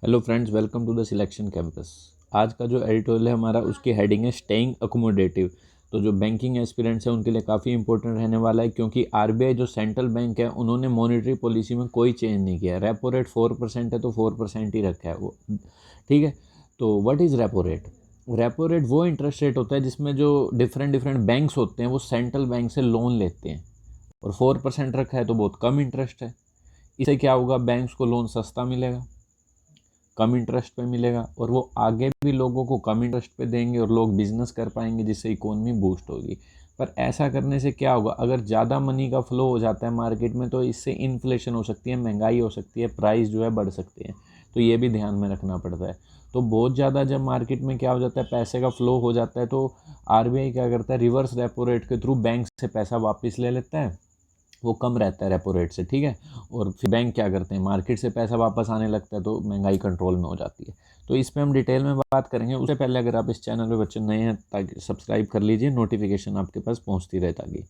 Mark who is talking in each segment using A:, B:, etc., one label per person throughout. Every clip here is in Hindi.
A: Hello friends, welcome to the selection campus. आज का जो एडिटोरियल है हमारा, उसकी हेडिंग है स्टेइंग अकोमोडेटिव। तो जो बैंकिंग एस्पिरेंट्स हैं उनके लिए काफ़ी इंपॉर्टेंट रहने वाला है, क्योंकि आरबीआई जो सेंट्रल बैंक है उन्होंने मॉनेटरी पॉलिसी में कोई चेंज नहीं किया है। रेपो रेट 4% है तो 4% ही रखा है वो, ठीक है। तो what is repo rate? Repo rate वो इंटरेस्ट रेट होता है जिसमें जो डिफरेंट डिफरेंट बैंक्स होते हैं वो सेंट्रल बैंक से लोन लेते हैं, और 4% रखा है तो बहुत कम इंटरेस्ट है। इससे क्या होगा, बैंक्स को लोन सस्ता मिलेगा, कम इंटरेस्ट पे मिलेगा, और वो आगे भी लोगों को कम इंटरेस्ट पे देंगे और लोग बिजनेस कर पाएंगे, जिससे इकोनॉमी बूस्ट होगी। पर ऐसा करने से क्या होगा, अगर ज़्यादा मनी का फ्लो हो जाता है मार्केट में तो इससे इन्फ्लेशन हो सकती है, महंगाई हो सकती है, प्राइस जो है बढ़ सकते हैं। तो ये भी ध्यान में रखना पड़ता है। तो बहुत ज़्यादा जब मार्केट में क्या हो जाता है, पैसे का फ्लो हो जाता है, तो आरबीआई क्या करता है, रिवर्स रेपो रेट के थ्रू बैंक से पैसा वापस ले लेता है। वो कम रहता है रेपो रेट से, ठीक है। और फिर बैंक क्या करते हैं, मार्केट से पैसा वापस आने लगता है, तो महंगाई कंट्रोल में हो जाती है। तो इस पर हम डिटेल में बात करेंगे। उससे पहले अगर आप इस चैनल पे बच्चे नए हैं, ताकि सब्सक्राइब कर लीजिए, नोटिफिकेशन आपके पास पहुंचती रहे ताकि,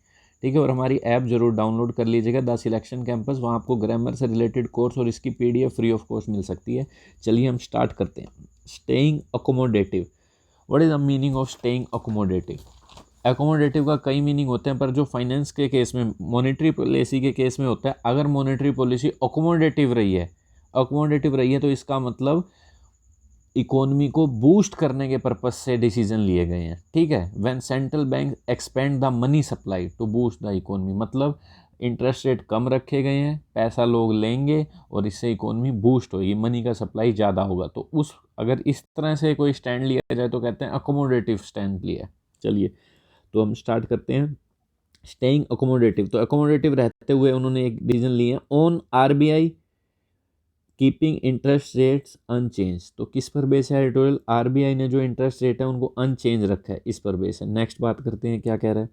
A: ठीक है। और हमारी ऐप जरूर डाउनलोड कर लीजिएगा, द सिलेक्शन कैंपस। वहाँ आपको ग्रामर से रिलेटेड कोर्स और इसकी पीडीएफ फ्री ऑफ कॉस्ट मिल सकती है। चलिए हम स्टार्ट करते हैं। Staying accommodative. What is the meaning of staying accommodative? Accommodative का कई मीनिंग होते हैं, पर जो फाइनेंस के केस में, मॉनेटरी पॉलिसी के केस में होता है, अगर मॉनेटरी पॉलिसी अकोमोडेटिव रही है तो इसका मतलब इकोनॉमी को बूस्ट करने के पर्पज से डिसीजन लिए गए हैं, ठीक है। When central bank expand the money supply to boost the economy, मतलब इंटरेस्ट रेट कम रखे गए हैं, पैसा लोग लेंगे और इससे इकोनॉमी बूस्ट होगी, मनी का सप्लाई ज़्यादा होगा। तो उस अगर इस तरह से कोई स्टैंड लिया जाए तो कहते हैं अकोमोडेटिव स्टैंड लिया। चलिए, तो हम स्टार्ट करते हैं। स्टेइंग अकोमोडेटिव, तो अकोमोडेटिव रहते हुए उन्होंने एक डिसीजन लिया, on RBI keeping interest rates unchanged. तो किस पर बेस है एडिटोरियल? आरबीआई ने जो इंटरेस्ट रेट है उनको अनचेंज रखा है, इस पर बेस है। नेक्स्ट बात करते हैं, क्या कह रहा है।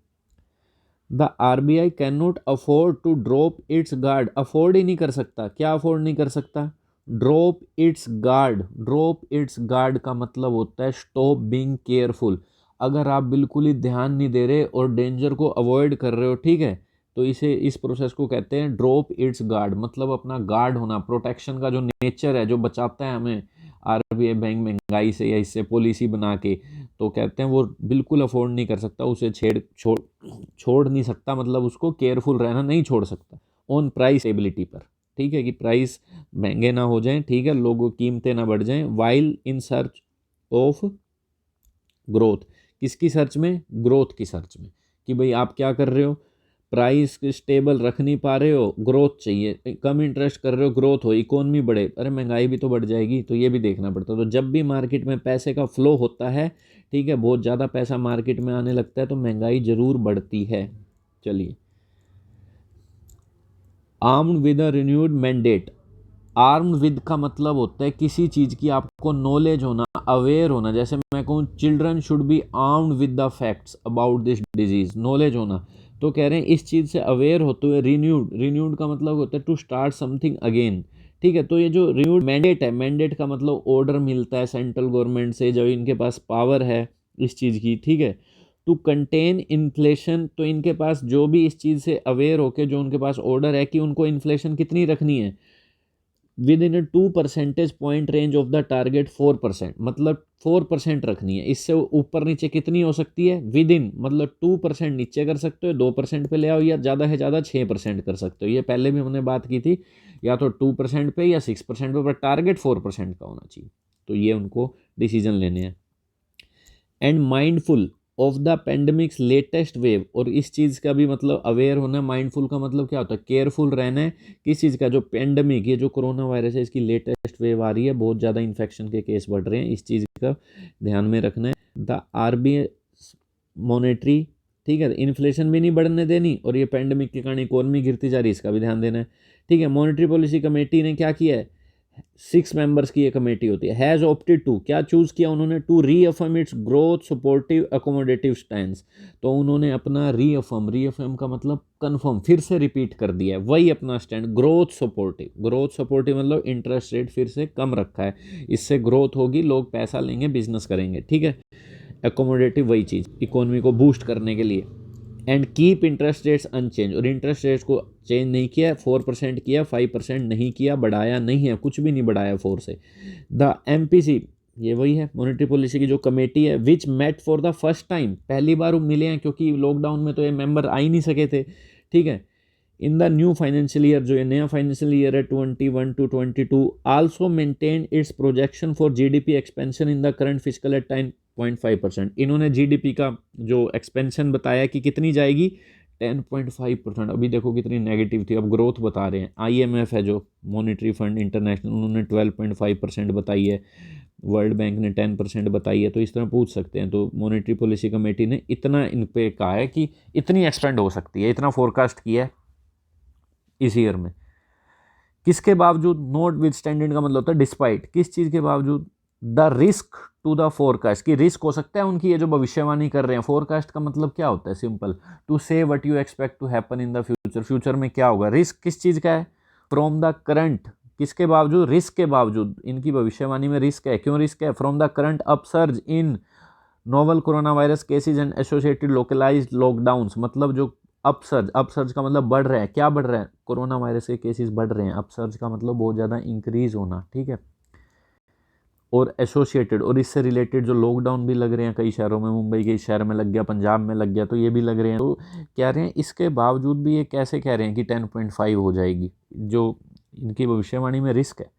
A: The RBI can not afford to drop its guard. Afford ही नहीं कर सकता। क्या अफोर्ड नहीं कर सकता? Drop its guard. Drop its guard का मतलब होता है स्टॉप बीइंग केयरफुल। अगर आप बिल्कुल ही ध्यान नहीं दे रहे और डेंजर को अवॉइड कर रहे हो, ठीक है, तो इस प्रोसेस को कहते हैं ड्रॉप इट्स गार्ड। मतलब अपना गार्ड होना, प्रोटेक्शन का जो नेचर है, जो बचाता है हमें आरबीआई बैंक महंगाई से या इससे पॉलिसी बना के, तो कहते हैं वो बिल्कुल अफोर्ड नहीं कर सकता, उसे छोड़ नहीं सकता, मतलब उसको केयरफुल रहना नहीं छोड़ सकता। ऑन प्राइस एबिलिटी पर, ठीक है, कि प्राइस महंगे ना हो जाएं, ठीक है, लोगों की कीमतें ना बढ़ जाएं। While in search of growth. किसकी सर्च में? ग्रोथ की सर्च में, कि भाई आप क्या कर रहे हो, प्राइस स्टेबल रख नहीं पा रहे हो, ग्रोथ चाहिए, कम इंटरेस्ट कर रहे हो, ग्रोथ हो, इकोनॉमी बढ़े, अरे महंगाई भी तो बढ़ जाएगी, तो ये भी देखना पड़ता है। तो जब भी मार्केट में पैसे का फ्लो होता है, ठीक है, बहुत ज़्यादा पैसा मार्केट में आने लगता है, तो महंगाई जरूर बढ़ती है। चलिए, armed with a renewed mandate. Armed with का मतलब होता है किसी चीज़ की आपको नॉलेज होना, अवेयर होना। जैसे मैं कहूँ children should be armed with the facts about this disease, knowledge होना। तो कह रहे हैं इस चीज़ से अवेयर होते हुए, रिन्यूड, रिन्यूड का मतलब होता है टू स्टार्ट समथिंग अगेन, ठीक है। तो ये जो रिन्यूड मैंडेट है, मैंडेट का मतलब ऑर्डर मिलता है सेंट्रल गवर्नमेंट से, जो इनके पास पावर है इस चीज़ की, ठीक है, टू कंटेन इन्फ्लेशन। तो इनके पास जो भी इस चीज़ से अवेयर होके जो उनके पास ऑर्डर है कि उनको इन्फ्लेशन कितनी रखनी है, with in 2 percentage point range of the target 4%, मतलब 4% रखनी है। इससे ऊपर नीचे कितनी हो सकती है? विद इन, मतलब 2% नीचे कर सकते हो, 2% पे ले आओ, या ज़्यादा से ज़्यादा 6% कर सकते हो। ये पहले भी हमने बात की थी, या तो 2% पे या 6% पे, पर टारगेट 4% का होना चाहिए। तो ये उनको डिसीजन लेने हैं। And mindful of the pandemics latest wave. और इस चीज़ का भी मतलब अवेयर होना है। माइंडफुल का मतलब क्या होता है? केयरफुल रहना है। किस चीज़ का? जो पेंडेमिक, ये जो कोरोना वायरस है, इसकी लेटेस्ट वेव आ रही है, बहुत ज़्यादा इन्फेक्शन के केस बढ़ रहे हैं, इस चीज़ का ध्यान में रखना है। द आरबीआई मॉनेटरी, ठीक है, इन्फ्लेशन भी नहीं बढ़ने देनी, और ये पेंडेमिक के कारण इकोनॉमी गिरती जा रही है, इसका भी ध्यान देना है, ठीक है। मॉनेटरी पॉलिसी कमेटी ने क्या किया है? 6 मेंबर्स की ये कमेटी होती है। हैज़ ऑप्टेड टू, क्या चूज किया उन्होंने? To reaffirm its growth supportive accommodative stands. तो उन्होंने अपना रीअफर्म का मतलब कंफर्म, फिर से रिपीट कर दिया है, वही अपना स्टैंड, ग्रोथ सपोर्टिव मतलब इंटरेस्ट रेट फिर से कम रखा है, इससे ग्रोथ होगी, लोग पैसा लेंगे, बिजनेस करेंगे, ठीक है। अकोमोडेटिव वही चीज़, इकोनॉमी को बूस्ट करने के लिए। And keep interest rates unchanged, और इंटरेस्ट रेट्स को चेंज नहीं किया, 4% किया, 5% नहीं किया, बढ़ाया नहीं है, कुछ भी नहीं बढ़ाया 4 से। द MPC, ये वही है मॉनेटरी पॉलिसी की जो कमेटी है, which met for the first time, पहली बार मिले हैं क्योंकि लॉकडाउन में तो ये मेंबर आ ही नहीं सके थे, ठीक है। In the new financial year, जो ये नया फाइनेंशियल ईयर है 21 to 22, also maintain its projection for GDP expansion in the current physical at 10.5%। इन्होंने GDP का जो एक्सपेंशन बताया कि कितनी जाएगी, 10.5%। अभी देखो कितनी नेगेटिव थी, अब ग्रोथ बता रहे हैं। IMF है जो मॉनेटरी फंड इंटरनेशनल, उन्होंने 12.5% बताई है, वर्ल्ड बैंक ने 10% बताई है। तो इस तरह पूछ सकते हैं, तो मॉनेटरी पॉलिसी कमेटी ने इतना इन पे कहा है कि इतनी एक्सपेंड हो सकती है, इतना फोरकास्ट किया है इस ईयर में। किसके बावजूद, नोट विद स्टैंडर्ड का मतलब होता है डिस्पाइट, किस चीज़ के बावजूद, the risk to the forecast, की रिस्क हो सकता है उनकी ये जो भविष्यवाणी कर रहे हैं। फोरकास्ट का मतलब क्या होता है, simple, to say what you expect to happen in the future, future में क्या होगा। रिस्क किस चीज़ का है, फ्रॉम द करंट, किसके बावजूद, रिस्क के बावजूद, इनकी भविष्यवाणी में रिस्क है। क्यों रिस्क है, from the current upsurge in novel coronavirus cases and associated localised lockdowns, मतलब जो अपसर्ज, अपसर्ज का मतलब बढ़ रहा है, क्या बढ़ रहा है, कोरोना वायरस के केसेस बढ़ रहे हैं। अपसर्ज का मतलब बहुत ज़्यादा इंक्रीज होना, ठीक है। और एसोसिएटेड, और इससे रिलेटेड जो लॉकडाउन भी लग रहे हैं कई शहरों में, मुंबई के शहर में लग गया, पंजाब में लग गया, तो ये भी लग रहे हैं। तो कह रहे हैं इसके बावजूद भी ये कैसे कह रहे हैं कि 10.5 हो जाएगी, जो इनकी भविष्यवाणी में रिस्क है।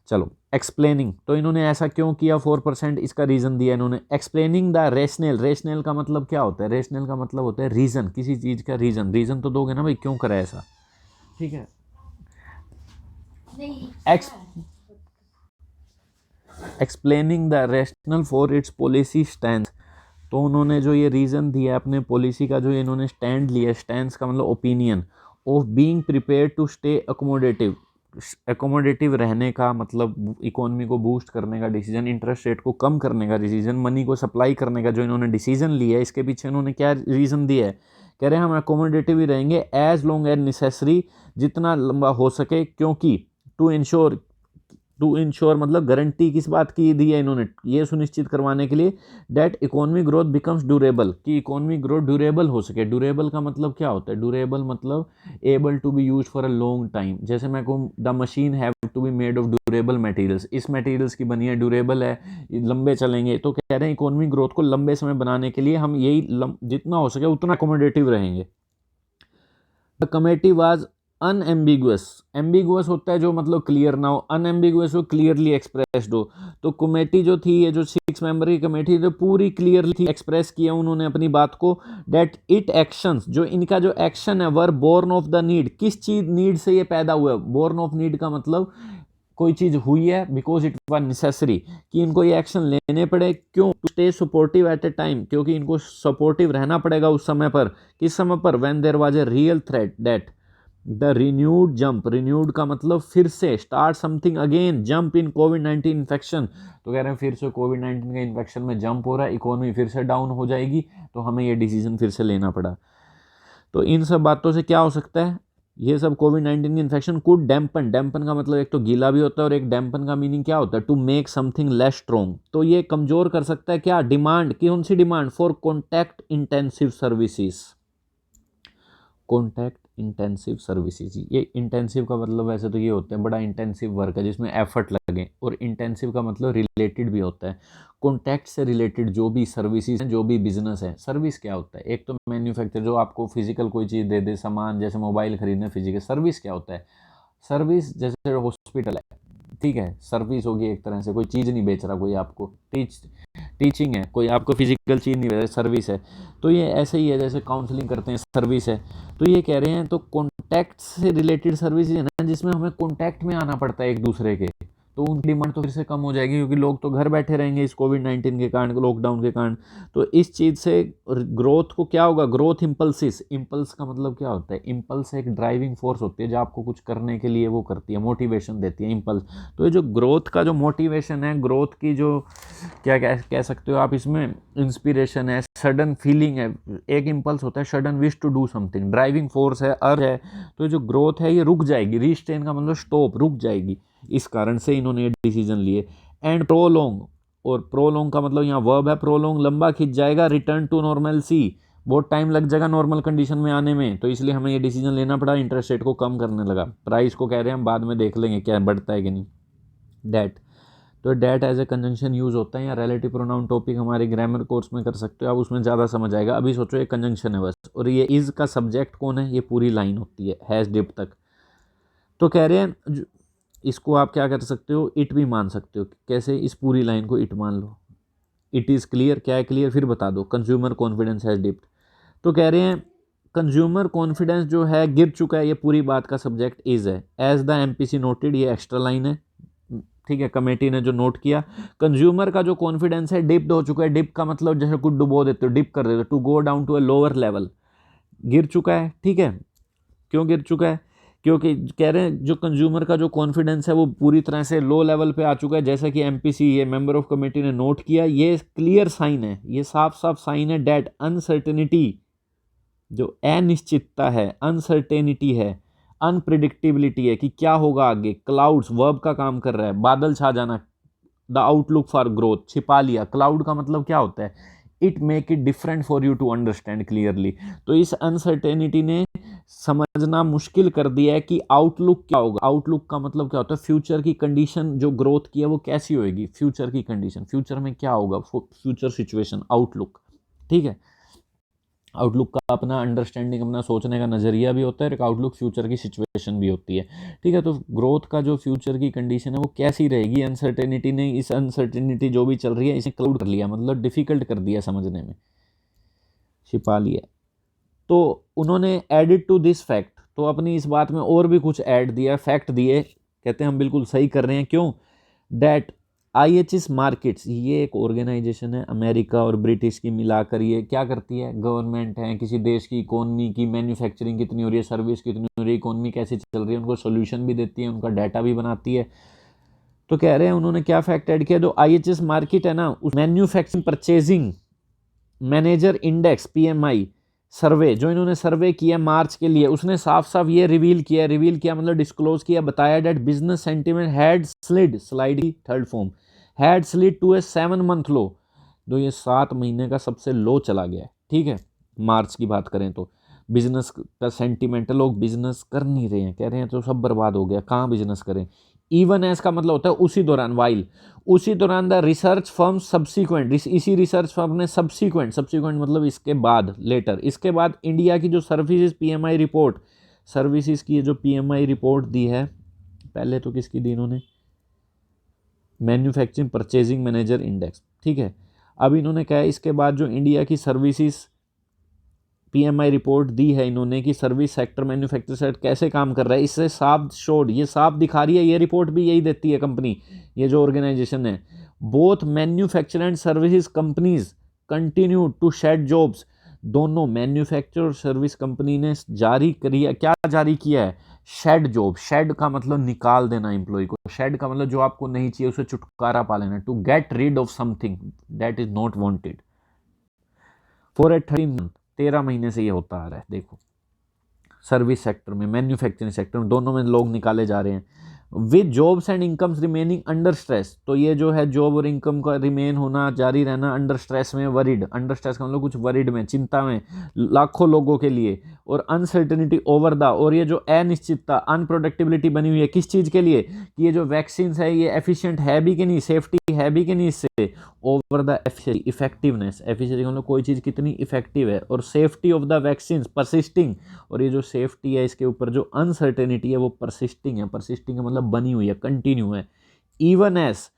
A: चलो एक्सप्लेनिंग, तो इन्होंने ऐसा क्यों किया 4%, इसका रीज़न दिया इन्होंने। एक्सप्लेनिंग द रेशनल, रेशनल का मतलब क्या होता है, रेशनल का मतलब होता है रीज़न, किसी चीज़ का रीज़न, रीज़न तो दोगे ना भाई क्यों करा ऐसा, ठीक है। Explaining the rational for its policy stand, तो उन्होंने जो ये रीज़न दिया अपने पॉलिसी का, जो इन्होंने स्टैंड लिया, स्टैंड का मतलब opinion, of being prepare to stay accommodative, accommodative रहने का मतलब इकोनॉमी को बूस्ट करने का डिसीजन, इंटरेस्ट रेट को कम करने का डिसीजन, मनी को सप्लाई करने का जो इन्होंने डिसीजन लिया है, इसके पीछे इन्होंने क्या रीज़न दिया है, कह रहे हैं हम एकोमोडेटिव ही रहेंगे एज लॉन्ग एज नेसेसरी, जितना लंबा हो सके, क्योंकि टू इंश्योर मतलब गारंटी किस बात की दी है इन्होंने, ये सुनिश्चित करवाने के लिए, that economy growth becomes durable, कि इकोनॉमी ग्रोथ ड्यूरेबल हो सके। ड्यूरेबल का मतलब क्या होता है, ड्यूरेबल मतलब able to be use for a long time. जैसे मैं कहूँ the machine have to be made of durable materials, इस मटेरियल्स की बनी है, ड्यूरेबल है, लंबे चलेंगे। तो कह रहे हैं इकोनॉमी ग्रोथ को लंबे समय बनाने के लिए हम यही जितना हो सके उतना अकोमोडेटिव रहेंगे। The committee was unambiguous, ambiguous होता है जो मतलब क्लियर ना हो, अनएम्बिगुअस हो क्लियरली एक्सप्रेस्ड हो। तो कमेटी जो थी, ये जो 6 मेंबर की कमेटी थी, पूरी क्लियरली एक्सप्रेस किया उन्होंने अपनी बात को, डेट इट एक्शंस, जो इनका जो एक्शन है, were born of the need, किस चीज नीड से ये पैदा हुआ है, बोर्न ऑफ नीड का मतलब कोई चीज हुई है बिकॉज इट वाज नेसेसरी, कि इनको ये एक्शन लेने पड़े, क्यों, to stay supportive at a time, क्योंकि इनको सपोर्टिव रहना पड़ेगा उस समय पर, किस समय पर, when there was a real threat that the renewed jump, renewed का मतलब फिर से, start something again, jump in कोविड-19 इन्फेक्शन, तो कह रहे हैं फिर से कोविड-19 के इन्फेक्शन में जंप हो रहा है, इकोनॉमी फिर से डाउन हो जाएगी, तो हमें ये डिसीजन फिर से लेना पड़ा। तो इन सब बातों से क्या हो सकता है, ये सब कोविड-19 की इन्फेक्शन कुड डैम्पन, डैम्पन का मतलब एक तो गीला भी होता है, और एक डैम्पन का मीनिंग क्या होता है, to make something less strong, तो ये कमजोर कर सकता है क्या, डिमांड, कौन सी demand, for contact intensive services, contact intensive services. ये इंटेंसिव का मतलब वैसे तो ये होता है बड़ा इंटेंसिव वर्क है जिसमें एफर्ट लगे, और इंटेंसिव का मतलब रिलेटेड भी होता है, कॉन्टैक्ट से रिलेटेड जो भी सर्विसेज हैं, जो भी बिजनेस है। सर्विस क्या होता है, एक तो मैन्युफैक्चर जो आपको फिजिकल कोई चीज़ दे दे, सामान, जैसे मोबाइल खरीदना फिजिकल। सर्विस क्या होता है, सर्विस जैसे हॉस्पिटल है, ठीक है, सर्विस होगी एक तरह से, कोई चीज़ नहीं बेच रहा कोई आपको, टीचिंग है, कोई आपको फिजिकल चीज़ नहीं बेच रहा, सर्विस है। तो ये ऐसे ही है, जैसे काउंसलिंग करते हैं, सर्विस है। तो ये कह रहे हैं तो कॉन्टैक्ट से रिलेटेड सर्विसेज है ना, जिसमें हमें कॉन्टैक्ट में आना पड़ता है एक दूसरे के, तो उनकी डिमांड तो फिर से कम हो जाएगी, क्योंकि लोग तो घर बैठे रहेंगे इस कोविड-19 के कारण, लॉकडाउन के कारण। तो इस चीज़ से ग्रोथ को क्या होगा, ग्रोथ इम्पल्सिस, इम्पल्स का मतलब क्या होता है, इम्पल्स एक ड्राइविंग फोर्स होती है जो आपको कुछ करने के लिए वो करती है, मोटिवेशन देती है, इम्पल्स। तो ये जो ग्रोथ का जो मोटिवेशन है, ग्रोथ की जो क्या कह सकते हो आप, इसमें इंस्पिरेशन है, सडन फीलिंग है, एक इम्पल्स होता है sudden wish to do something, driving force है, अर्ज है। तो जो ग्रोथ है ये रुक जाएगी, रीस्ट्रेन का मतलब स्टॉप, रुक जाएगी, इस कारण से इन्होंने ये डिसीजन लिए। एंड प्रोलोंग, और प्रोलोंग का मतलब यहाँ वर्ब है, प्रोलोंग लंबा खिंच जाएगा, रिटर्न टू नॉर्मल सी, बहुत टाइम लग जाएगा नॉर्मल कंडीशन में आने में, तो इसलिए हमें ये डिसीजन लेना पड़ा, इंटरेस्ट रेट को कम करने लगा। प्राइस को कह रहे हैं हम बाद में देख लेंगे क्या बढ़ता है कि नहीं। डेट, तो that as a conjunction use होता है, या रिलेटिव प्रोनाउन टॉपिक हमारे ग्रामर कोर्स में कर सकते हो आप, उसमें ज़्यादा समझ आएगा। अभी सोचो ये कंजंक्शन है बस, और ये इज़ का सब्जेक्ट कौन है, ये पूरी लाइन होती है हैज़ डिप तक। तो कह रहे हैं इसको आप क्या कर सकते हो, इट भी मान सकते हो। कैसे, इस पूरी लाइन को इट मान लो। इट इज़ क्लियर, क्या है क्लियर, फिर बता दो कंज्यूमर कॉन्फिडेंस हैज़ डिप्ड। तो कह रहे हैं कंज्यूमर कॉन्फिडेंस जो है गिर चुका है, ये पूरी बात का सब्जेक्ट इज है। एज द एमपीसी नोटेड, ये एक्स्ट्रा लाइन है, ठीक है, कमेटी ने जो नोट किया। कंज्यूमर का जो कॉन्फिडेंस है डिप्ड हो चुका है। डिप का मतलब जैसे कुछ डुबो देते हो, डिप कर देते हो, to go down to a lower level, गिर चुका है, ठीक है। क्यों गिर चुका है, क्योंकि कह रहे हैं जो कंज्यूमर का जो कॉन्फिडेंस है वो पूरी तरह से लो लेवल पे आ चुका है, जैसा कि एमपीसी ये मेंबर ऑफ कमेटी ने नोट किया। ये क्लियर साइन है, ये साफ साफ साइन है डेट अनसर्टेनिटी, जो अनिश्चितता है, अनसर्टेनिटी है, अनप्रिडिक्टेबिलिटी है कि क्या होगा आगे। क्लाउड्स वर्ब का काम कर रहा है, बादल छा जाना। द आउटलुक फॉर ग्रोथ, छिपा लिया। क्लाउड का मतलब क्या होता है, it make it different for you to understand clearly. तो इस अनसर्टेनिटी ने समझना मुश्किल कर दिया है कि आउटलुक क्या होगा। आउटलुक का मतलब क्या होता है, फ्यूचर की कंडीशन, जो ग्रोथ की है वो कैसी होगी, फ्यूचर की कंडीशन, फ्यूचर में क्या होगा, फ्यूचर सिचुएशन, आउटलुक, ठीक है। आउटलुक का अपना अंडरस्टैंडिंग, अपना सोचने का नज़रिया भी होता है, एक आउटलुक फ्यूचर की सिचुएशन भी होती है, ठीक है। तो ग्रोथ का जो फ्यूचर की कंडीशन है वो कैसी रहेगी, अनसर्टेनिटी ने, इस अनसर्टेनिटी जो भी चल रही है इसे क्लाउड कर लिया, मतलब डिफिकल्ट कर दिया समझने में, छिपा लिया। तो उन्होंने एडिड टू दिस फैक्ट, तो अपनी इस बात में और भी कुछ ऐड दिया, फैक्ट दिए, कहते हैं हम बिल्कुल सही कर रहे हैं। क्यों, डैट IHS मार्केट्स, ये एक ऑर्गेनाइजेशन है अमेरिका और ब्रिटिश की मिलाकर, ये क्या करती है, गवर्नमेंट है, किसी देश की इकोनॉमी की मैन्युफैक्चरिंग कितनी हो रही है, सर्विस कितनी हो रही है, इकोनॉमी कैसी चल रही है, उनको सोल्यूशन भी देती है, उनका डाटा भी बनाती है। तो कह रहे हैं उन्होंने क्या फैक्ट ऐड किया, जो IHS मार्केट है ना, उस manufacturing purchasing manager index PMI सर्वे जो इन्होंने सर्वे किया मार्च के लिए, उसने साफ साफ ये रिवील किया मतलब डिस्क्लोज किया, बताया that business sentiment had slid, slide की third form, had slid to a 7 month low, जो ये 7 महीने का सबसे लो चला गया है, ठीक है। मार्च की बात करें तो बिजनेस का सेंटिमेंट, लोग बिजनेस कर नहीं रहे हैं, कह रहे हैं तो सब बर्बाद हो गया, कहाँ बिजनेस करें। इवन एस का मतलब होता है उसी दौरान, वाइल, उसी दौरान द रिसर्च फर्म सब्सिक्वेंट, इसी रिसर्च फर्म ने सब्सिक्वेंट मतलब इसके बाद, लेटर, इसके बाद इंडिया की जो सर्विसेज PMI रिपोर्ट, सर्विसेज की जो PMI रिपोर्ट दी है, पहले तो किसकी दी इन्होंने, मैन्युफैक्चरिंग परचेजिंग मैनेजर इंडेक्स, ठीक है। अब इन्होंने कहा इसके बाद जो इंडिया की सर्विसेज PMI रिपोर्ट दी है इन्होंने कि सर्विस सेक्टर, मैन्युफैक्चर सेक्टर कैसे काम कर रहा है, इससे साफ शोड, ये साफ दिखा रही है, ये रिपोर्ट भी यही देती है कंपनी, ये जो ऑर्गेनाइजेशन है, both manufacture and services companies continue to shed jobs, दोनों मैन्युफैक्चर और सर्विस कंपनी ने जारी करिए, क्या जारी किया है, शेड जॉब। शेड का मतलब निकाल देना एम्प्लॉय को, शेड का मतलब जो आपको नहीं चाहिए उसे छुटकारा पा लेना, to get rid of something that is not wanted for a 13 महीने से ये होता आ रहा है। देखो सर्विस सेक्टर में, मैन्युफैक्चरिंग सेक्टर में, दोनों में लोग निकाले जा रहे हैं। With jobs and incomes remaining under stress, तो ये जो है जॉब और इनकम का रिमेन होना, जारी रहना अंडर स्ट्रेस में, वरीड, अंडर स्ट्रेस का मतलब कुछ वरीड में, चिंता में, लाखों लोगों के लिए, और अनसर्टेनिटी ओवर द, और ये जो अनिश्चितता, अनप्रोडक्टिबिलिटी बनी हुई है किस चीज़ के लिए, कि ये जो वैक्सीन है ये एफिशिएंट है भी कि नहीं, सेफ्टी है भी कि नहीं, इससे ओवर द इफेक्टिवनेस, एफिशिएंसी मतलब कोई चीज़ कितनी इफेक्टिव है, और safety of the vaccine persisting, और ये जो सेफ्टी है इसके ऊपर जो अनसर्टेनिटी है वो परसिस्टिंग है, परसिस्टिंग है मतलब बनी हुई है, कंटिन्यू है। इवन एस,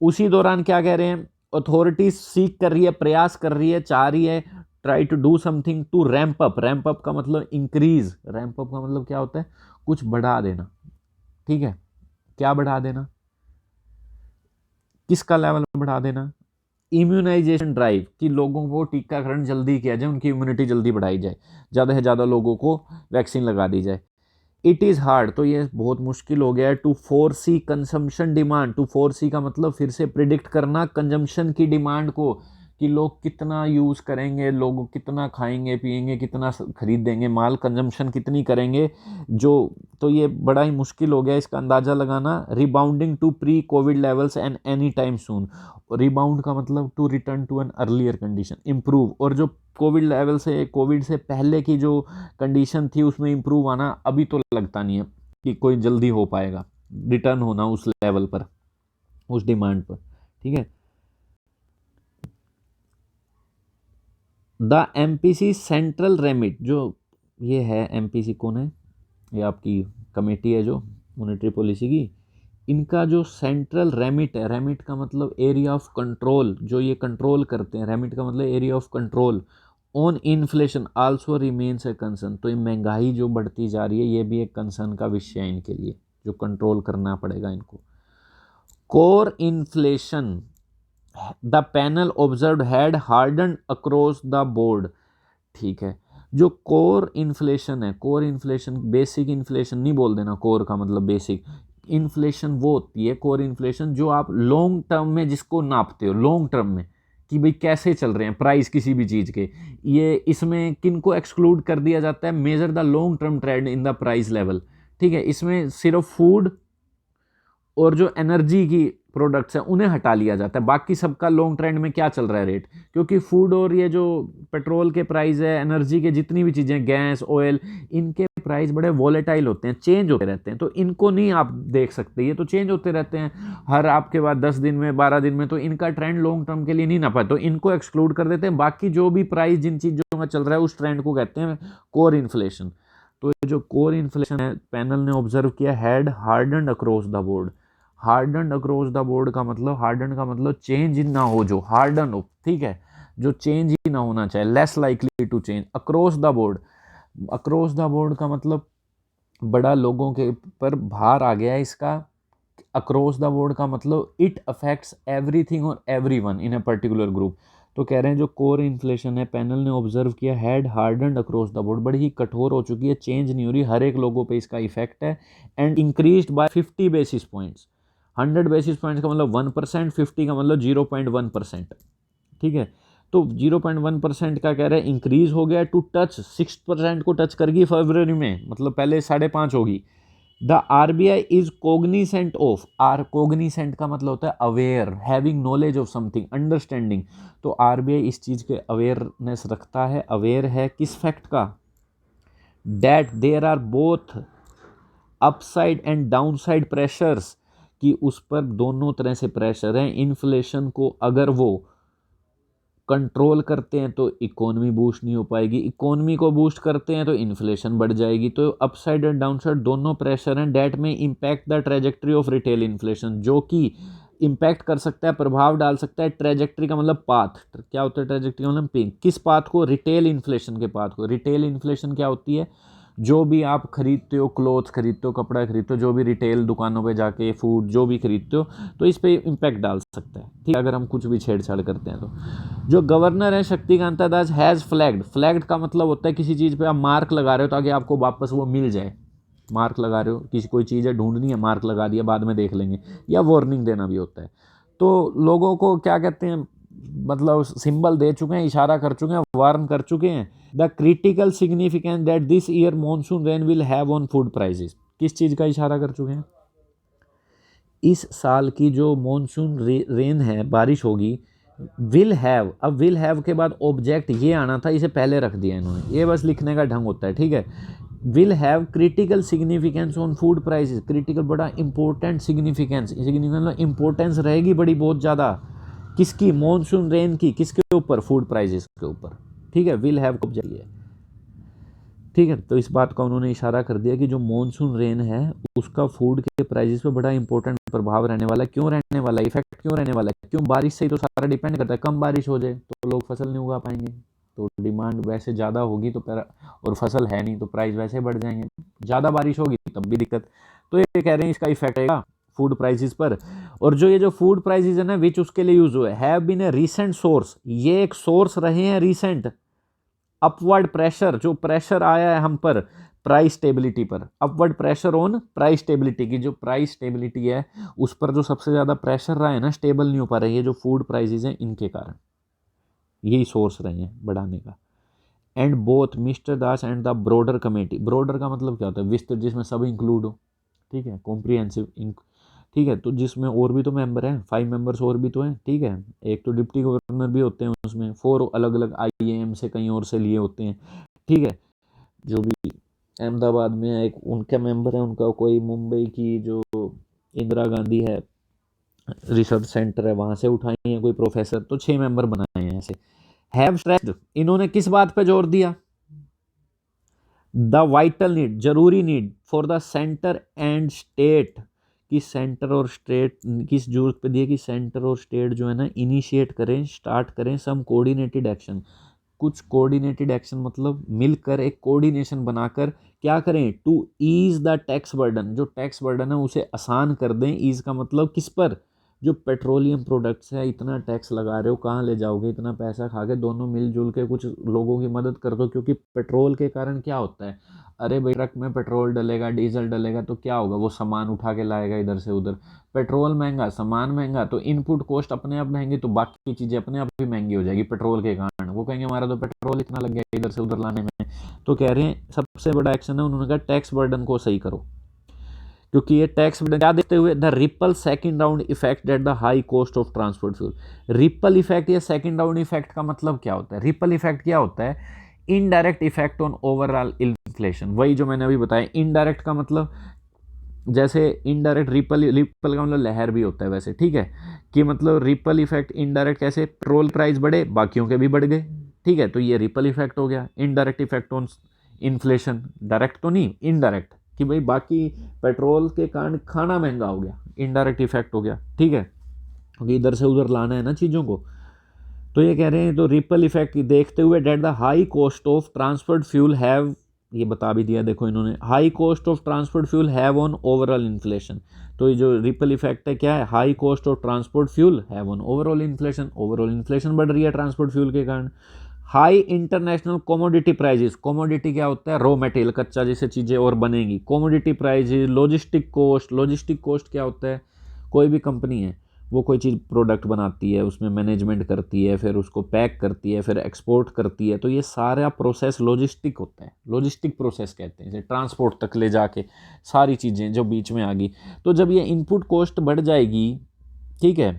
A: उसी दौरान क्या कह रहे हैं, अथॉरिटी सीख कर रही है, प्रयास कर रही है, चाह रही है, try to do something to ramp up, ramp up का मतलब इंक्रीज, रैंप अप का मतलब क्या होता है, कुछ बढ़ा देना, ठीक है। क्या बढ़ा देना, किसका लेवल बढ़ा देना, इम्यूनाइजेशन ड्राइव, कि लोगों को टीकाकरण जल्दी किया जाए, उनकी इम्यूनिटी जल्दी बढ़ाई जाए, ज़्यादा से ज़्यादा लोगों को वैक्सीन लगा दी जाए। इट इज़ हार्ड, तो ये बहुत मुश्किल हो गया है, to foresee consumption demand, to foresee का मतलब फिर से प्रिडिक्ट करना कंजम्पशन की डिमांड को, कि लोग कितना यूज़ करेंगे, लोग कितना खाएंगे पिएंगे, कितना खरीदेंगे, माल कंजम्पशन कितनी करेंगे, जो तो ये बड़ा ही मुश्किल हो गया इसका अंदाज़ा लगाना। Rebounding to pre covid levels and any time soon. Rebound का मतलब to return to an earlier condition, improve, और जो कोविड लेवल से, कोविड से पहले की जो कंडीशन थी उसमें इम्प्रूव आना अभी तो लगता नहीं है कि कोई जल्दी हो पाएगा, रिटर्न होना उस लेवल पर, उस डिमांड पर। ठीक है। द एमपीसी सेंट्रल रेमिट, जो ये है एमपीसी कौन है, ये आपकी कमेटी है जो मॉनेटरी पॉलिसी की, इनका जो सेंट्रल रेमिट है, रेमिट का मतलब एरिया ऑफ कंट्रोल, जो ये कंट्रोल करते हैं, रेमिट का मतलब area of control on inflation also remains a concern. तो ये महंगाई जो बढ़ती जा रही है ये भी एक कंसर्न का विषय है इनके लिए, जो कंट्रोल करना पड़ेगा इनको। Core inflation, the panel observe had harden across the board. ठीक है। जो कोर इन्फ्लेशन है, कोर इन्फ्लेशन, बेसिक इन्फ्लेशन नहीं बोल देना, कोर का मतलब बेसिक इन्फ्लेशन वो होती है, कोर इन्फ्लेशन जो आप लॉन्ग टर्म में जिसको नापते हो, लॉन्ग टर्म में कि भाई कैसे चल रहे हैं प्राइस किसी भी चीज़ के, ये इसमें किन को एक्सक्लूड कर दिया जाता है, measure the long term trend in the price level. ठीक है। इसमें सिर्फ फूड और जो एनर्जी की प्रोडक्ट्स हैं उन्हें हटा लिया जाता है, बाकी सबका लॉन्ग ट्रेंड में क्या चल रहा है रेट, क्योंकि फूड और ये जो पेट्रोल के प्राइस है, एनर्जी के जितनी भी चीज़ें, गैस ऑयल, इनके प्राइस बड़े वॉलेटाइल होते हैं, चेंज होते रहते हैं, तो इनको नहीं आप देख सकते, ये तो चेंज होते रहते हैं हर आपके बाद 10 दिन में, 12 दिन में, तो इनका ट्रेंड लॉन्ग टर्म के लिए नहीं नापा, तो इनको एक्सक्लूड कर देते हैं। बाकी जो भी प्राइस जिन चीज़ों का चल रहा है उस ट्रेंड को कहते हैं कोर इन्फ्लेशन। तो जो कोर इन्फ्लेशन है पैनल ने ऑब्जर्व किया, had hardened across the board. Hardened across the board का मतलब, हार्डन का मतलब चेंज ना हो, जो हार्डन हो, ठीक है, जो चेंज ही ना होना चाहिए, less likely to change. Across the board, across the board का मतलब बड़ा लोगों के पर भार आ गया है इसका। अक्रॉस द बोर्ड का मतलब इट अफेक्ट्स एवरीथिंग और everyone in a particular group. तो कह रहे हैं जो कोर इन्फ्लेशन है पैनल ने ऑब्जर्व किया, had hardened across the board, बड़ी ही कठोर हो चुकी है, चेंज नहीं हो रही, हर एक लोगों पे इसका इफेक्ट है। And increased by 50 basis points. 100 basis points का मतलब 1%, 50 का मतलब 0.1%। ठीक है। तो 0.1% का कह रहे हैं इंक्रीज हो गया टू टच 6% को टच कर गई फरवरी में, मतलब पहले 5.5 होगी। The RBI is cognizant of, are cognizant का मतलब होता है aware, having knowledge of something, understanding. तो आरबीआई इस चीज़ के अवेयरनेस रखता है, अवेयर है किस फैक्ट का, that there are both upside and downside pressures, कि उस पर दोनों तरह से प्रेशर हैं। इन्फ्लेशन को अगर वो कंट्रोल करते हैं तो इकोनॉमी बूस्ट नहीं हो पाएगी, इकोनॉमी को बूस्ट करते हैं तो इन्फ्लेशन बढ़ जाएगी। तो अपसाइड एंड डाउनसाइड दोनों प्रेशर हैं, डेट में impact the trajectory of retail inflation, जो कि इम्पैक्ट कर सकता है, प्रभाव डाल सकता है। ट्रेजेक्ट्री का मतलब पाथ, क्या होता है ट्रेजेक्ट्री का मतलब, किस पाथ को, रिटेल इन्फ्लेशन के पाथ को। रिटेल इन्फ्लेशन क्या होती है, जो भी आप खरीदते हो, क्लोथ्स खरीदते हो, कपड़ा खरीदते हो, जो भी रिटेल दुकानों पे जाके फूड जो भी खरीदते हो, तो इस पे इम्पैक्ट डाल सकता है, ठीक है, अगर हम कुछ भी छेड़छाड़ करते हैं तो। जो गवर्नर है Shaktikanta Das has flagged, flagged का मतलब होता है किसी चीज़ पे आप मार्क लगा रहे हो ताकि आपको वापस वो मिल जाए, मार्क लगा रहे हो, किसी कोई चीज़ है ढूंढनी है, मार्क लगा दिया, बाद में देख लेंगे, या वार्निंग देना भी होता है। तो लोगों को क्या कहते हैं, मतलब सिंबल दे चुके हैं, इशारा कर चुके हैं, वार्न कर चुके हैं। The critical significance that this year monsoon rain will have on food prices, किस चीज़ का इशारा कर चुके हैं, इस साल की जो मॉनसून रेन है, बारिश होगी, विल हैव, अब विल हैव के बाद ऑब्जेक्ट ये आना था, इसे पहले रख दिया इन्होंने, ये बस लिखने का ढंग होता है, ठीक है। Will have critical significance on food prices, critical बड़ा इंपॉर्टेंट सिग्निफिकेंस, सिग्निफिकेंस इंपॉर्टेंस रहेगी बड़ी बहुत ज़्यादा, किसकी, मॉनसून रेन की, किसके ऊपर, फूड प्राइसेस के ऊपर, ठीक है। विल हैव कब जाइए, ठीक है। तो इस बात का उन्होंने इशारा कर दिया कि जो मॉनसून रेन है उसका फूड के प्राइसेस पे बड़ा इंपॉर्टेंट प्रभाव रहने वाला है। क्यों रहने वाला है, इफेक्ट क्यों रहने वाला है, क्यों, बारिश से ही तो सारा डिपेंड करता है। कम बारिश हो जाए तो लोग फसल नहीं उगा पाएंगे, तो डिमांड वैसे ज़्यादा होगी, तो और फसल है नहीं तो प्राइस वैसे बढ़ जाएंगे। ज़्यादा बारिश होगी तब भी दिक्कत। तो ये कह रहे हैं इसका इफेक्ट आएगा फूड प्राइसेस पर। और जो ये जो फूड प्राइसेस है ना, विच उसके लिए यूज हुए, have been a recent source, ये एक सोर्स रहे हैं रीसेंट, अपवर्ड प्रेशर, जो प्रेशर आया है हम पर प्राइस स्टेबिलिटी पर, upward pressure on price stability, की जो प्राइस स्टेबिलिटी है उस पर जो सबसे ज़्यादा प्रेशर रहा है ना, स्टेबल नहीं हो पा रही है जो फूड प्राइसेस हैं, इनके कारण। यही सोर्स रहे हैं बढ़ाने का। And both mister Das and the broader committee, broader का मतलब क्या होता है, विस्तृत, जिसमें सब इंक्लूड हो, ठीक है, कॉम्प्रिहेंसिव, ठीक है, तो जिसमें और भी तो मेंबर हैं, 5 मेंबर्स और भी तो हैं, ठीक है, एक तो डिप्टी गवर्नर भी होते हैं उसमें, 4 अलग अलग IAM से कहीं और से लिए होते हैं, ठीक है, जो भी अहमदाबाद में एक उनका मेंबर है, उनका कोई मुंबई की जो इंदिरा गांधी है रिसर्च सेंटर है वहाँ से उठाई है कोई प्रोफेसर, तो 6 मेंबर बनाए हैं ऐसे। हैव स्ट्रेस्ड, इन्होंने किस बात पे जोर दिया, द वाइटल नीड, जरूरी need for the centre and state, कि सेंटर और स्टेट किस जरूरत पे दिए कि सेंटर और स्टेट जो है ना इनिशिएट करें, स्टार्ट करें सम कोऑर्डिनेटेड एक्शन, कुछ कोऑर्डिनेटेड एक्शन मतलब मिलकर एक कोऑर्डिनेशन बनाकर क्या करें, to ease the tax burden, जो टैक्स बर्डन है उसे आसान कर दें। ईज का मतलब किस पर, जो पेट्रोलियम प्रोडक्ट्स है, इतना टैक्स लगा रहे हो, कहाँ ले जाओगे इतना पैसा खा के, दोनों मिलजुल के कुछ लोगों की मदद कर दो, क्योंकि पेट्रोल के कारण क्या होता है, अरे भाई ट्रक में पेट्रोल डलेगा, डीजल डलेगा तो क्या होगा, वो सामान उठा के लाएगा इधर से उधर, पेट्रोल महंगा, सामान महंगा, तो इनपुट कॉस्ट अपने आप महंगी, तो बाकी चीज़ें अपने आप भी महंगी हो जाएगी पेट्रोल के कारण। वो कहेंगे हमारा तो पेट्रोल इतना लग गया इधर से उधर लाने में, तो कह रहे हैं सबसे बड़ा एक्शन है, उन्होंने कहा टैक्स बर्डन को सही करो, क्योंकि ये टैक्स बर्डन क्या देखते हुए, the ripple second round effect at the high cost of transport fuel. Ripple effect या सेकंड राउंड इफेक्ट का मतलब क्या होता है, रिपल इफेक्ट क्या होता है, indirect effect on overall inflation, वही जो मैंने अभी बताया। इनडायरेक्ट का मतलब जैसे इनडायरेक्ट, रिपल का मतलब लहर भी होता है वैसे, ठीक है, कि मतलब रिपल इफेक्ट इनडायरेक्ट कैसे, पेट्रोल प्राइस बढ़े बाकियों के भी बढ़ गए, ठीक है, तो ये रिपल इफेक्ट हो गया। Indirect effect on inflation, direct तो नहीं, इनडायरेक्ट, कि भाई बाकी पेट्रोल के कारण खाना महंगा हो गया, इनडायरेक्ट इफेक्ट हो गया, ठीक है, क्योंकि इधर से उधर लाना है ना चीज़ों को। तो ये कह रहे हैं, तो रिपल इफेक्ट देखते हुए that the high cost of transport fuel have, ये बता भी दिया देखो इन्होंने, high cost of transport fuel have on overall inflation. तो ये जो रिपल इफेक्ट है क्या है, high cost of transport fuel have on overall inflation, overall inflation बढ़ रही है ट्रांसपोर्ट फ्यूल के कारण। High international commodity prices, commodity क्या होता है, रॉ मटेरियल, कच्चा जैसे चीज़ें और बनेगी, commodity prices, logistic cost, logistic cost क्या होता है, कोई भी कंपनी है वो कोई चीज़ प्रोडक्ट बनाती है, उसमें मैनेजमेंट करती है, फिर उसको पैक करती है, फिर एक्सपोर्ट करती है, तो ये सारा प्रोसेस लॉजिस्टिक होता है, लॉजिस्टिक प्रोसेस कहते हैं, जैसे ट्रांसपोर्ट तक ले जाके सारी चीज़ें जो बीच में आ गई। तो जब ये इनपुट कॉस्ट बढ़ जाएगी, ठीक है,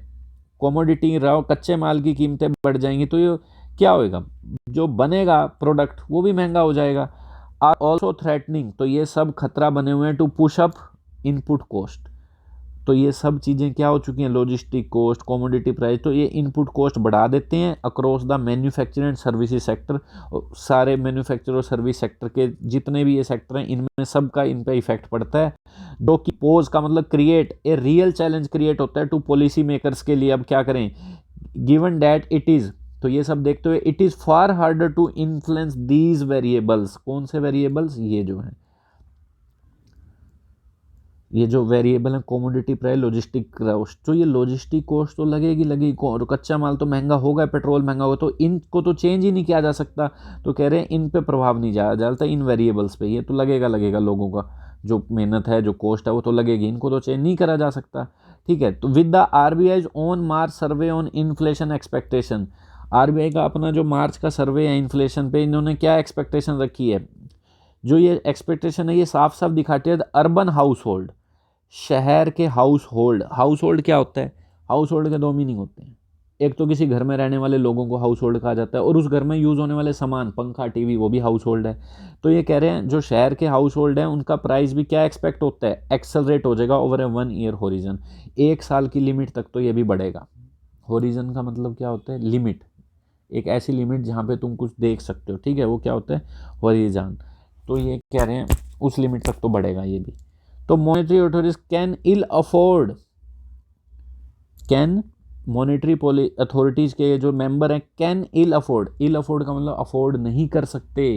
A: कमोडिटी रॉ कच्चे माल की कीमतें बढ़ जाएंगी, तो ये क्या होएगा, जो बनेगा प्रोडक्ट वो भी महंगा हो जाएगा। आर ऑल्सो थ्रेटनिंग, तो ये सब खतरा बने हुए हैं, to push up input cost, तो ये सब चीज़ें क्या हो चुकी हैं, लॉजिस्टिक कॉस्ट, कमोडिटी प्राइस, तो ये इनपुट कॉस्ट बढ़ा देते हैं across the manufacturing and services sector, सारे मैन्युफैक्चर और सर्विस सेक्टर के जितने भी ये सेक्टर हैं इनमें सबका इन पे इफेक्ट पड़ता है। जो कि पोज का मतलब create a real challenge create होता है टू पॉलिसी मेकर्स के लिए, अब क्या करें, गिवन डैट इट इज़, तो ये सब देखते हुए it is far harder to influence these variables, कौन से वेरिएबल्स, ये जो हैं, ये जो वेरिएबल है कमोडिटी प्राइस, लॉजिस्टिक कॉस्ट, तो ये लॉजिस्टिक कॉस्ट तो लगेगी, और कच्चा माल तो महंगा होगा, पेट्रोल महंगा होगा, तो इनको तो चेंज ही नहीं किया जा सकता, तो कह रहे हैं इन पे प्रभाव नहीं जाया जाता, इन वेरिएबल्स पे, ये तो लगेगा लोगों का जो मेहनत है, जो कॉस्ट है वो तो लगेगी, इनको तो चेंज नहीं करा जा सकता, ठीक है। तो with the RBI's own March survey on inflation expectation, RBI का अपना जो मार्च का सर्वे है इन्फ्लेशन पे, इन्होंने क्या एक्सपेक्टेशन रखी है, जो ये एक्सपेक्टेशन है ये साफ साफ दिखाती है, अर्बन हाउस होल्ड, शहर के हाउस होल्ड, हाउस होल्ड क्या होता है, हाउस होल्ड के 2 मीनिंग होते हैं, एक तो किसी घर में रहने वाले लोगों को हाउस होल्ड कहा जाता है, और उस घर में यूज़ होने वाले सामान, पंखा, टीवी, वो भी हाउस होल्ड है। तो ये कह रहे हैं जो शहर के हाउस होल्ड है उनका प्राइस भी क्या एक्सपेक्ट होता है, एक्सेलरेट हो जाएगा ओवर ए 1 ईयर होरिजन, 1 साल की लिमिट तक तो ये भी बढ़ेगा। होरिजन का मतलब क्या होता है, लिमिट, एक ऐसी लिमिट जहाँ पे तुम कुछ देख सकते हो, ठीक है, वो क्या होता है, होरिजन, तो ये कह रहे हैं उस लिमिट तक तो बढ़ेगा ये भी। तो monetary authorities can monetary authorities के जो मेंबर हैं कैन इल अफोर्ड का मतलब अफोर्ड नहीं कर सकते,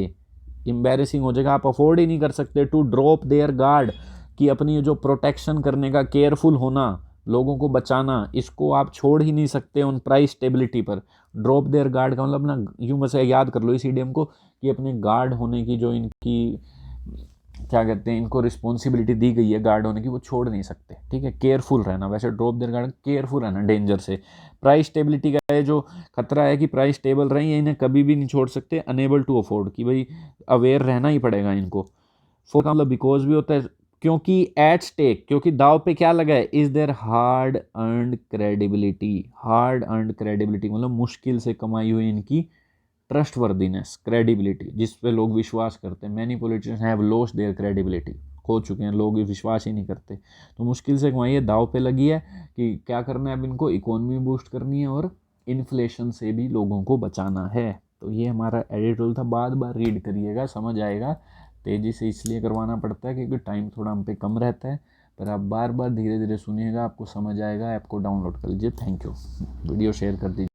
A: एम्बैरेसिंग हो जाएगा, आप अफोर्ड ही नहीं कर सकते, टू ड्रॉप देयर गार्ड, कि अपनी जो प्रोटेक्शन करने का, केयरफुल होना, लोगों को बचाना, इसको आप छोड़ ही नहीं सकते ऑन प्राइस स्टेबिलिटी पर। ड्रॉप देयर गार्ड का मतलब ना, यूँ बस याद कर लो इस इडियम को, कि अपने गार्ड होने की जो इनकी क्या कहते हैं, इनको रिस्पॉन्सिबिलिटी दी गई है गार्ड होने की, वो छोड़ नहीं सकते, ठीक है। केयरफुल रहना, वैसे ड्रॉप देयर गार्ड, केयरफुल रहना डेंजर से। प्राइस स्टेबिलिटी का ये जो खतरा है कि प्राइस स्टेबल रही है, इन्हें कभी भी नहीं छोड़ सकते। अनेबल टू अफोर्ड, कि भाई अवेयर रहना ही पड़ेगा इनको। फॉर का मतलब बिकॉज भी होता है, क्योंकि एट स्टेक, क्योंकि दाव पे क्या लगा है, is there hard earned credibility. Hard earned credibility मतलब मुश्किल से कमाई हुई इनकी ट्रस्ट वर्दीनेस, क्रेडिबिलिटी, जिस पे लोग विश्वास करते हैं। Many politicians have lost their credibility, खो चुके हैं लोग, विश्वास ही नहीं करते। तो मुश्किल से कमाई है, दाव पे लगी है कि क्या करना है अब इनको, इकोनॉमी बूस्ट करनी है और इन्फ्लेशन से भी लोगों को बचाना है। तो ये हमारा एडिटोरियल था, बार बार रीड करिएगा, समझ आएगा। तेज़ी से इसलिए करवाना पड़ता है क्योंकि टाइम थोड़ा हम पे कम रहता है, पर आप बार बार धीरे धीरे सुनिएगा, आपको समझ आएगा। ऐप को डाउनलोड कर लीजिए। Thank you. वीडियो शेयर कर दीजिए।